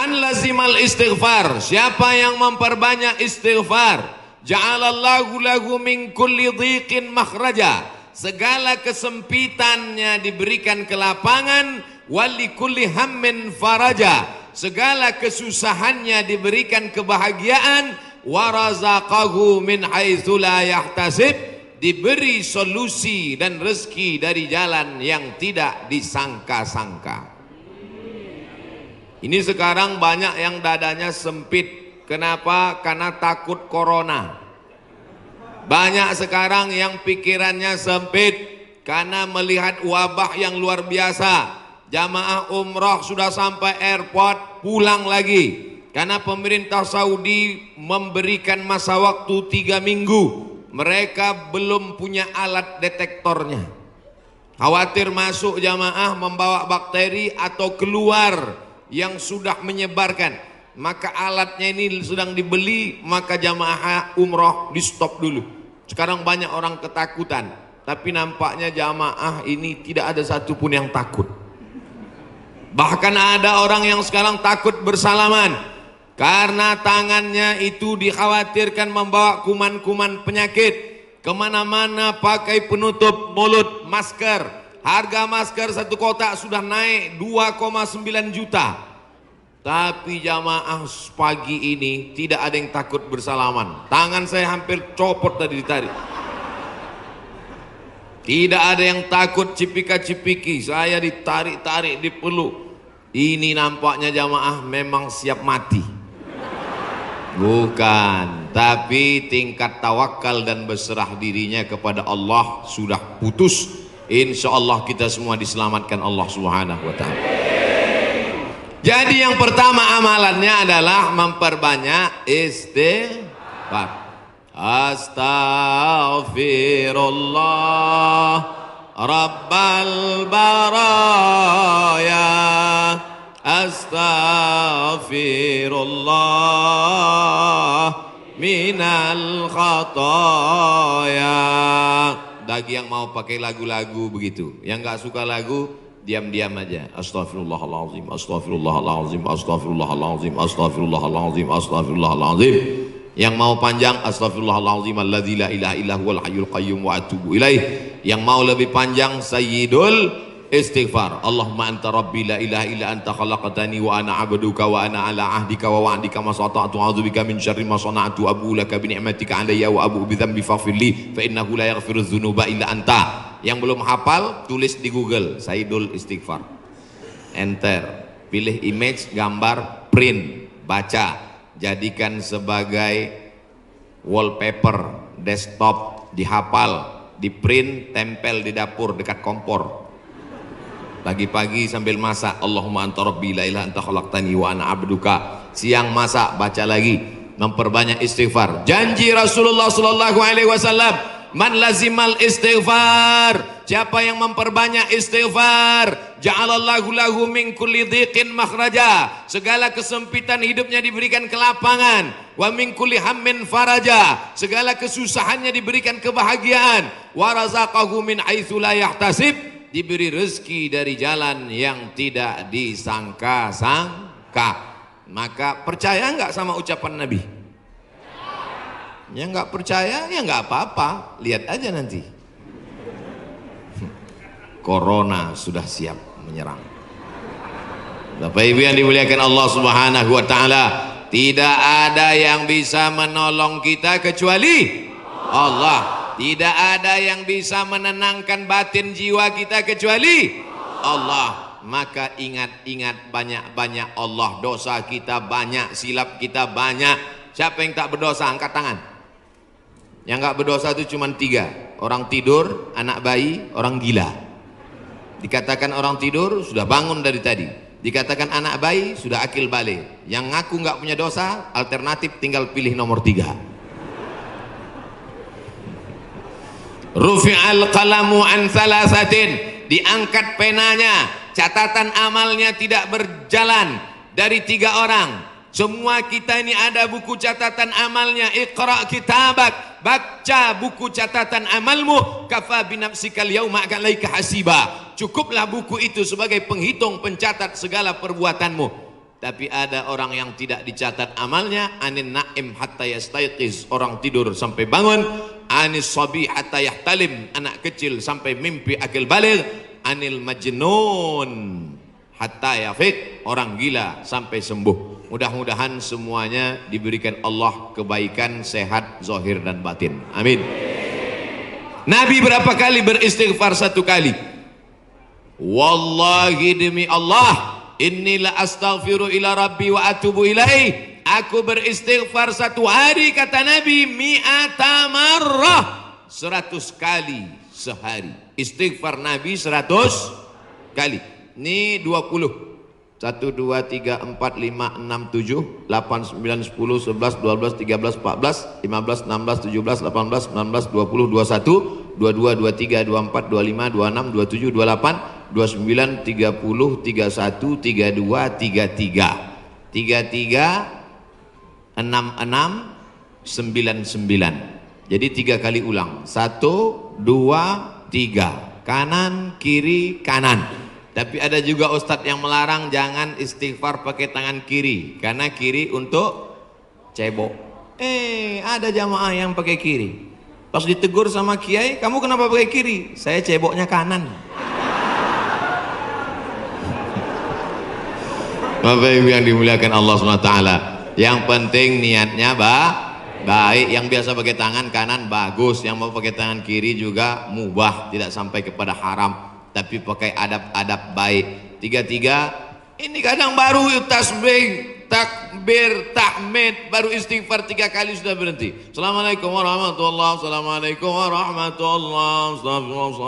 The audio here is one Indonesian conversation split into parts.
Man lazimal istighfar, siapa yang memperbanyak istighfar, ja'alallahu lahu min kulli dhiqin makhraja, segala kesempitannya diberikan kelapangan, wali kulli hammin faraja, segala kesusahannya diberikan kebahagiaan, warazaqahu min haitsu la yahtasib, diberi solusi dan rezeki dari jalan yang tidak disangka-sangka. Ini sekarang banyak yang dadanya sempit. Kenapa? Karena takut corona. Banyak sekarang yang pikirannya sempit karena melihat wabah yang luar biasa. Jamaah umrah sudah sampai airport pulang lagi karena pemerintah Saudi memberikan masa waktu 3 minggu. Mereka belum punya alat detektornya. Khawatir masuk jamaah membawa bakteri atau keluar yang sudah menyebarkan, maka alatnya ini sedang dibeli, maka jamaah umrah di stop dulu. Sekarang banyak orang ketakutan, tapi nampaknya jamaah ini tidak ada satupun yang takut. Bahkan ada orang yang sekarang takut bersalaman karena tangannya itu dikhawatirkan membawa kuman-kuman penyakit. Kemana-mana pakai penutup mulut, masker. Harga masker satu kotak sudah naik 2,9 juta. Tapi jamaah pagi ini tidak ada yang takut bersalaman. Tangan saya hampir copot tadi ditarik. Tidak ada yang takut cipika-cipiki. Saya ditarik-tarik, dipeluk. Ini nampaknya jamaah memang siap mati. Bukan, tapi tingkat tawakal dan berserah dirinya kepada Allah sudah putus. Insya Allah kita semua diselamatkan Allah Subhanahu wa ta'ala. Jadi yang pertama amalannya adalah memperbanyak istighfar. Astaghfirullah Rabbal baraya, astaghfirullah minal khataya. Bagi yang mau pakai lagu-lagu begitu, yang nggak suka lagu diam-diam aja. Astaghfirullahaladzim, astaghfirullahaladzim, astaghfirullahaladzim, astaghfirullahaladzim, astaghfirullahaladzim. Yang mau panjang, astaghfirullahaladzim alladzi la ilaha illa huwal hayyul qayyum wa atubu ilaih. Yang mau lebih panjang, sayyidul istighfar. Allahumma anta rabbi la ilaha illa anta khalaqtani wa ana abduka wa ana ala ahdika wa wa'dika ma sata'tu a'udzubika min syarri ma sana'tu abu laka bi ni'matika alayya wa abu bi dzambi faghfirli fa innahu la yaghfiru dzunuba illa anta. Yang belum hafal tulis di Google Sayyidul Istighfar, enter, pilih image, gambar, print, baca, jadikan sebagai wallpaper desktop, dihafal, di print, tempel di dapur dekat kompor. Pagi-pagi sambil masak, Allahumma anta rabbi la ilaha anta khalaqtani wa ana abduka. Siang masak, baca lagi, memperbanyak istighfar. Janji Rasulullah sallallahu alaihi wasallam, man lazimal istighfar, siapa yang memperbanyak istighfar, ja'alallahu lahu min kulli dhiqin makhraja, segala kesempitan hidupnya diberikan kelapangan, wa min kulli hammin faraja, segala kesusahannya diberikan kebahagiaan, wa razaqahu min haitsu la yahtasib, diberi rezeki dari jalan yang tidak disangka-sangka. Maka percaya nggak sama ucapan Nabi? Yang nggak percaya ya nggak apa-apa, lihat aja nanti. Corona sudah siap menyerang. Bapak Ibu yang dimuliakan Allah Subhanahu wa taala, tidak ada yang bisa menolong kita kecuali Allah. Tidak ada yang bisa menenangkan batin jiwa kita kecuali Allah. Maka ingat-ingat banyak-banyak Allah. Dosa kita banyak, silap kita banyak. Siapa yang tak berdosa? Angkat tangan. Yang gak berdosa itu cuma 3. Orang tidur, anak bayi, orang gila. Dikatakan orang tidur sudah bangun dari tadi. Dikatakan anak bayi sudah akil balik. Yang ngaku gak punya dosa, alternatif tinggal pilih nomor 3. Rufi'al qalamu an thalathatin, diangkat penanya, catatan amalnya tidak berjalan dari 3 orang. Semua kita ini ada buku catatan amalnya. Iqra kitabak, baca buku catatan amalmu, kafa binafsikal yauma alaika hasiba. Cukuplah buku itu sebagai penghitung, pencatat segala perbuatanmu. Tapi ada orang yang tidak dicatat amalnya, anin naim hatta yastayqiz, orang tidur sampai bangun, anis sabi hatta yahtalim, anak kecil sampai mimpi akil baligh, anil majnun hatta yafiq, orang gila sampai sembuh. Mudah-mudahan semuanya diberikan Allah kebaikan, sehat zahir dan batin. Amin. Nabi berapa kali beristighfar? 1 kali. Wallahi demi Allah, Inni la astaghfiru ila rabbi wa atubu ilaih. Aku beristighfar 1 hari, kata Nabi, mi'ata marrah, 100 kali sehari. Istighfar Nabi 100 kali. Ini 20. 1, 2, 3, 4, 5, 6, 7, 8, 9, 10, 11, 12, 13, 14, 15, 16, 17, 18, 19, 20, 21, 22, 23, 24, 25, 26, 27, 28, 29, 30, 31, 32, 33, 33, 66, 99. Jadi 3 kali ulang. 1, 2, 3. Kanan, kiri, kanan. Tapi ada juga ustadz yang melarang jangan istighfar pakai tangan kiri, karena kiri untuk cebok. Ada jamaah yang pakai kiri. Pas ditegur sama kiai, kamu kenapa pakai kiri? Saya ceboknya kanan. Bapak Ibu yang dimuliakan Allah SWT, yang penting niatnya baik. Yang biasa pakai tangan kanan bagus, yang mau pakai tangan kiri juga mubah, tidak sampai kepada haram, tapi pakai adab-adab baik. 3, ini kadang baru tasbih, takbir, tahmid, baru istighfar 3 kali sudah berhenti. Assalamualaikum warahmatullahi wabarakatuh. Assalamualaikum warahmatullahi wabarakatuh.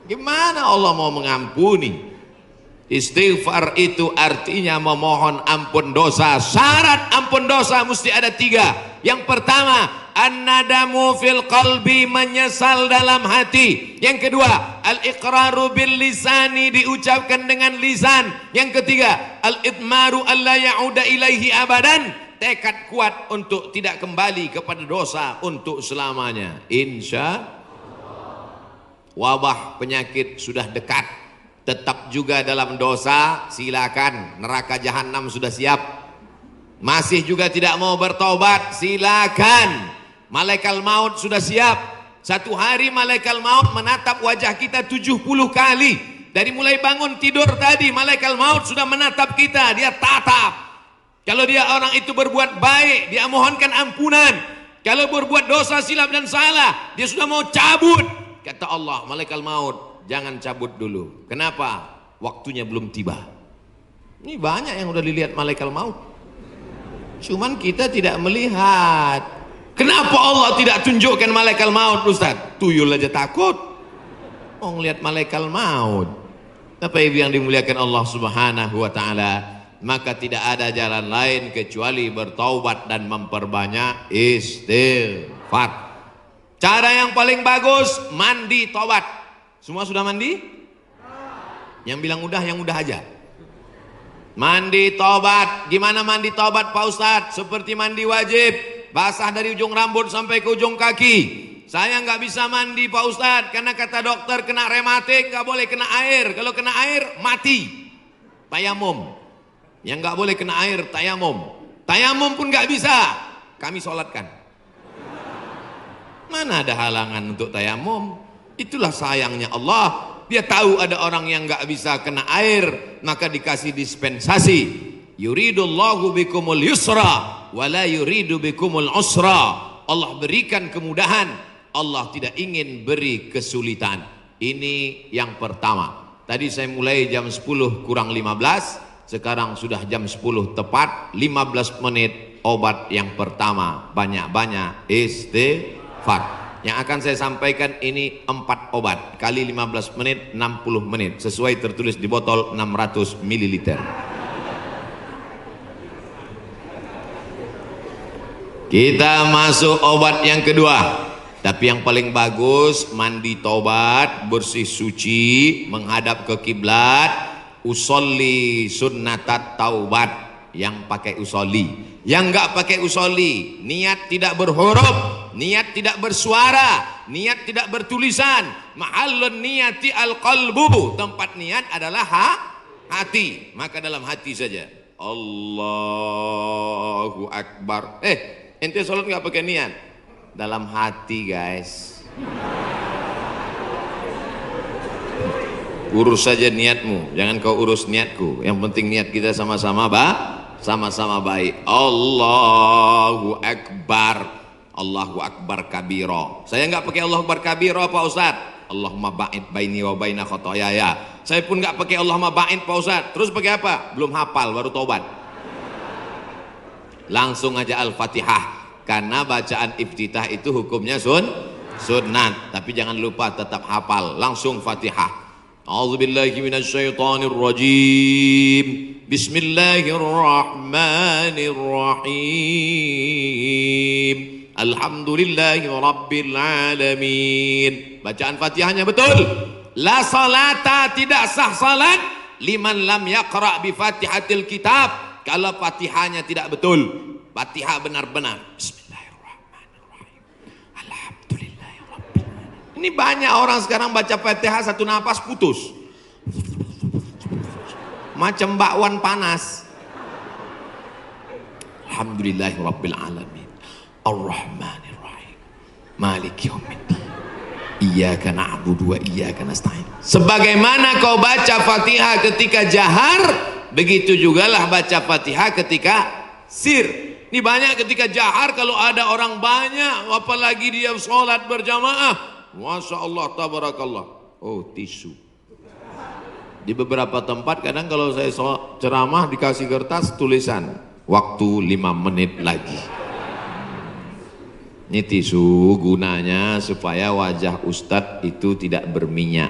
Gimana Allah mau mengampuni? Istighfar itu artinya memohon ampun dosa. Syarat ampun dosa mesti ada 3. Yang pertama, an-nadamu fil qalbi, menyesal dalam hati. Yang kedua, al-iqraru bil lisani, diucapkan dengan lisan. Yang ketiga, al-idmaru alla ya'uda ilaihi abadan, tekad kuat untuk tidak kembali kepada dosa untuk selamanya. Insya wabah penyakit sudah dekat, tetap juga dalam dosa, silakan, neraka jahanam sudah siap. Masih juga tidak mau bertobat, silakan, malaikat maut sudah siap. 1 hari malaikat maut menatap wajah kita 70 kali. Dari mulai bangun tidur tadi, malaikat maut sudah menatap kita, dia tatap. Kalau dia orang itu berbuat baik, dia mohonkan ampunan. Kalau berbuat dosa, silap dan salah, dia sudah mau cabut. Kata Allah, malaikat maut, jangan cabut dulu. Kenapa? Waktunya belum tiba. Ini banyak yang udah dilihat malaikat maut, cuman kita tidak melihat. Kenapa Allah tidak tunjukkan malaikat maut, Ustaz? Tuyul aja takut mau ngelihat malaikat maut. Bapak Ibu yang dimuliakan Allah Subhanahu wa taala, maka tidak ada jalan lain kecuali bertaubat dan memperbanyak istighfar. Cara yang paling bagus, mandi taubat. Semua sudah mandi? Yang bilang udah, yang udah aja. Mandi taubat. Gimana mandi taubat Pak Ustadz? Seperti mandi wajib, basah dari ujung rambut sampai ke ujung kaki. Saya nggak bisa mandi Pak Ustadz, karena kata dokter kena rematik, nggak boleh kena air. Kalau kena air mati. Tayamum. Yang nggak boleh kena air tayamum. Tayamum pun nggak bisa, kami sholatkan. Mana ada halangan untuk tayamum? Itulah sayangnya Allah. Dia tahu ada orang yang nggak bisa kena air, maka dikasih dispensasi. Yuridullahu bikumul yusra wala yuridu bikumul usra. Allah berikan kemudahan, Allah tidak ingin beri kesulitan. Ini yang pertama. Tadi saya mulai jam 10 kurang 15, sekarang sudah jam 10 tepat, 15 menit obat yang pertama. Banyak-banyak istighfar. Yang akan saya sampaikan ini 4 obat kali 15 menit, 60 menit, sesuai tertulis di botol 600 ml. Kita masuk obat yang kedua. Tapi yang paling bagus, mandi taubat, bersih suci, menghadap ke kiblat, usolli sunnatat taubat, yang pakai usolli. Yang enggak pakai usolli, niat tidak berhuruf, niat tidak bersuara, niat tidak bertulisan. Mahallun niyati al-qalbu, tempat niat adalah hati, maka dalam hati saja. Allahu Akbar. Ente sholat nggak pakai niat? Dalam hati guys. Urus saja niatmu, jangan kau urus niatku. Yang penting niat kita sama-sama baik. Allahu Akbar. Allahu Akbar kabiro. Saya nggak pakai Allahu Akbar kabiro Pak Ustadz. Allahumma ba'id baini wa baina khotoyaya. Saya pun nggak pakai Allahumma ba'id Pak Ustadz. Terus pakai apa? Belum hafal, baru tobat. Langsung aja Al-Fatihah. Karena bacaan iftitah itu hukumnya sunnat. Tapi jangan lupa tetap hafal. Langsung Fatihah. A'udzubillahi minasyaitonir rajim. Bismillahirrahmanirrahim. Alhamdulillahi Rabbil Alamin. Bacaan Fatihahnya betul. La salata, tidak sah salat liman lam yaqra' bi Fatihatil Kitab. Kalau Fatihahnya tidak betul. Fatihah benar-benar. Bismillahirrahmanirrahim. Alhamdulillahi Rabbil Alamin. Ini banyak orang sekarang baca Fatihah satu napas putus. Macam bakwan panas. Alhamdulillahi Rabbil Alamin. Ar-Rahmanir-Rahim. Maliki yaumiddin. Iyyaka na'budu wa iyyaka nasta'in. Sebagaimana kau baca Fatihah ketika jahar, begitu jugalah baca Fatihah ketika sir. Ini banyak ketika jahar, kalau ada orang banyak, apalagi dia sholat berjamaah, Masya Allah, tabarakallah. Oh, tisu. Di beberapa tempat kadang kalau saya ceramah dikasih kertas tulisan waktu 5 menit lagi. Ini tisu gunanya supaya wajah Ustadz itu tidak berminyak.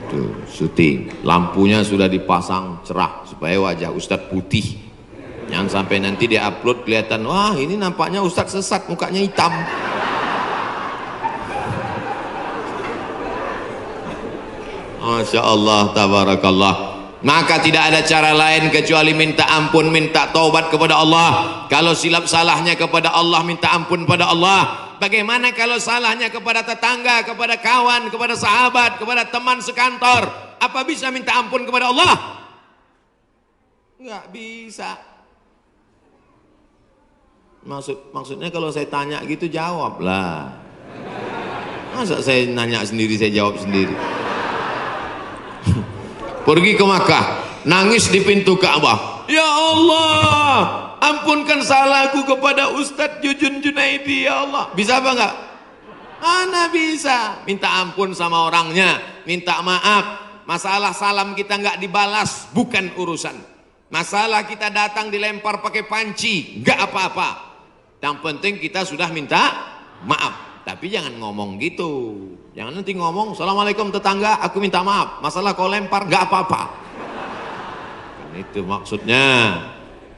Tuh, syuting. Lampunya sudah dipasang cerah supaya wajah Ustadz putih. Jangan sampai nanti dia upload kelihatan, wah ini nampaknya Ustadz sesat, mukanya hitam. Masya Allah, tabarakallah. Maka tidak ada cara lain kecuali minta ampun, minta taubat kepada Allah. Kalau silap salahnya kepada Allah, minta ampun pada Allah. Bagaimana kalau salahnya kepada tetangga, kepada kawan, kepada sahabat, kepada teman sekantor? Apa bisa minta ampun kepada Allah? Nggak bisa. Maksudnya kalau saya tanya gitu jawablah. Masa saya nanya sendiri, saya jawab sendiri? Pergi ke Makkah, nangis di pintu Ka'bah. Ya Allah, ampunkan salahku kepada Ustadz Jujun Junaidi, ya Allah. Bisa apa enggak? Mana bisa. Minta ampun sama orangnya, minta maaf. Masalah salam kita enggak dibalas, bukan urusan. Masalah kita datang dilempar pakai panci, enggak apa-apa. Yang penting kita sudah minta maaf. Tapi jangan ngomong gitu. Jangan nanti ngomong, Assalamualaikum tetangga, aku minta maaf. Masalah kau lempar, gak apa-apa. Kan itu maksudnya.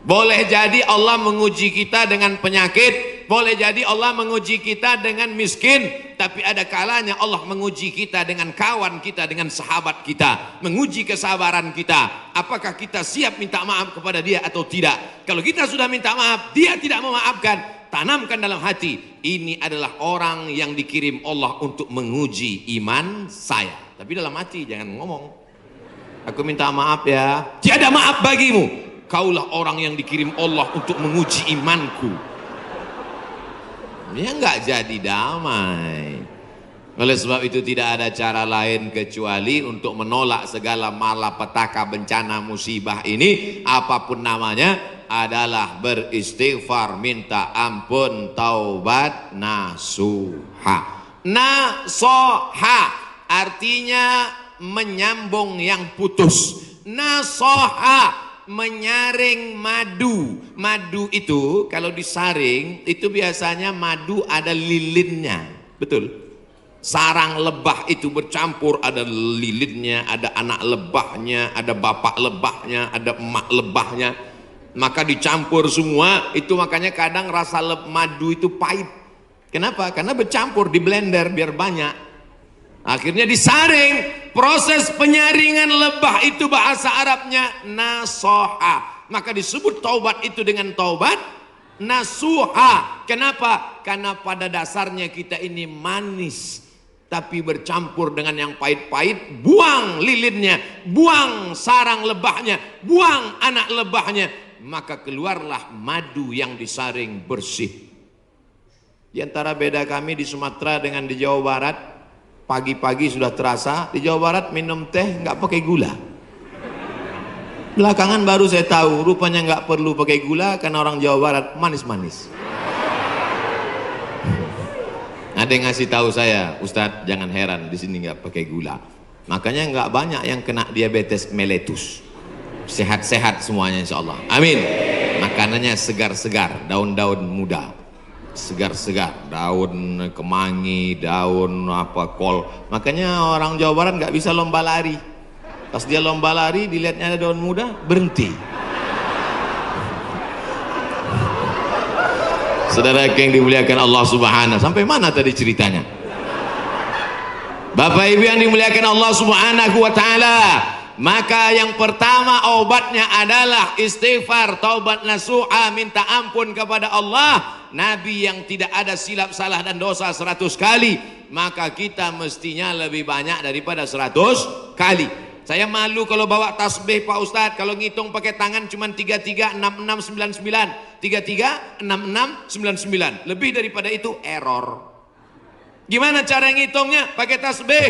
Boleh jadi Allah menguji kita dengan penyakit, boleh jadi Allah menguji kita dengan miskin, tapi ada kalanya Allah menguji kita dengan kawan kita, dengan sahabat kita, menguji kesabaran kita. Apakah kita siap minta maaf kepada dia atau tidak? Kalau kita sudah minta maaf, dia tidak memaafkan, tanamkan dalam hati, ini adalah orang yang dikirim Allah untuk menguji iman saya. Tapi dalam hati jangan ngomong, aku minta maaf ya. Tiada maaf bagimu. Kaulah orang yang dikirim Allah untuk menguji imanku. Ya nggak jadi damai. Oleh sebab itu tidak ada cara lain kecuali untuk menolak segala malapetaka, bencana, musibah ini, apapun namanya, adalah beristighfar, minta ampun, taubat, nasuha. Nasoha artinya menyambung yang putus. Nasoha menyaring madu. Madu itu kalau disaring itu biasanya madu ada lilinnya, betul? Sarang lebah itu bercampur, ada lilinnya, ada anak lebahnya, ada bapak lebahnya, ada emak lebahnya. Maka dicampur semua itu, makanya kadang rasa madu itu pahit. Kenapa? Karena bercampur, di blender biar banyak. Akhirnya disaring. Proses penyaringan lebah itu bahasa Arabnya nasoha. Maka disebut taubat itu dengan taubat nasuha. Kenapa? Karena pada dasarnya kita ini manis. tapi bercampur dengan yang pahit-pahit, buang lilinnya, buang sarang lebahnya, buang anak lebahnya, maka keluarlah madu yang disaring bersih. Di antara beda kami di Sumatera dengan di Jawa Barat, pagi-pagi sudah terasa, di Jawa Barat minum teh nggak pakai gula. Belakangan baru saya tahu, rupanya nggak perlu pakai gula karena orang Jawa Barat manis-manis. Ada yang ngasih tahu saya, Ustadz jangan heran di sini nggak pakai gula. Makanya nggak banyak yang kena diabetes mellitus. Sehat-sehat semuanya insya Allah. Amin. Makanannya segar-segar, daun-daun muda, segar-segar, daun kemangi, daun apa kol. Makanya orang Jawa Barat nggak bisa lomba lari. Pas dia lomba lari, dilihatnya ada daun muda, berhenti. Saudara yang dimuliakan Allah Subhanahu, sampai mana tadi ceritanya? Bapak Ibu yang dimuliakan Allah Subhanahu wa taala, maka yang pertama obatnya adalah istighfar, taubat nasuha, minta ampun kepada Allah. Nabi yang tidak ada silap salah dan dosa 100 kali, maka kita mestinya lebih banyak daripada 100 kali. Saya malu kalau bawa tasbih Pak Ustadz, kalau ngitung pakai tangan cuma 336699, 336699, lebih daripada itu error. Gimana cara ngitungnya? Pakai tasbih.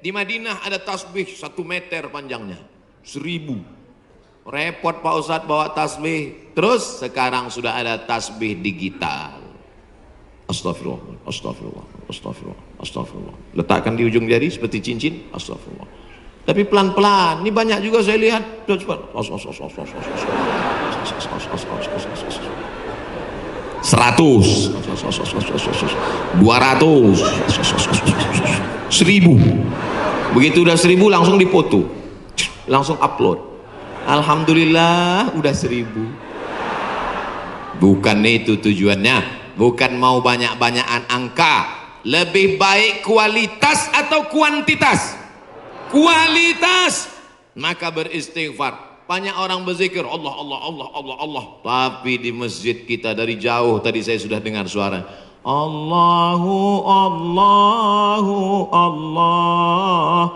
Di Madinah ada tasbih 1 meter panjangnya, 1000. Repot Pak Ustadz bawa tasbih. Terus sekarang sudah ada tasbih digital. Astagfirullah, astagfirullah, astagfirullah, astagfirullah. Letakkan di ujung jari seperti cincin, astagfirullah. Tapi pelan-pelan, ini banyak juga saya lihat. 100, 200, 1000. Begitu udah 1000 langsung dipoto, langsung upload. Alhamdulillah udah 1000. Bukan itu tujuannya, bukan mau banyak-banyakan angka. Lebih baik kualitas atau kuantitas? Kualitas. Maka beristighfar. Banyak orang berzikir Allah Allah Allah Allah Allah, tapi di masjid kita dari jauh tadi saya sudah dengar suara Allahu Allahu Allah.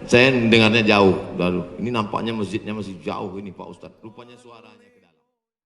Saya dengarnya jauh baru. Ini nampaknya masjidnya masih jauh ini Pak Ustadz. Rupanya suaranya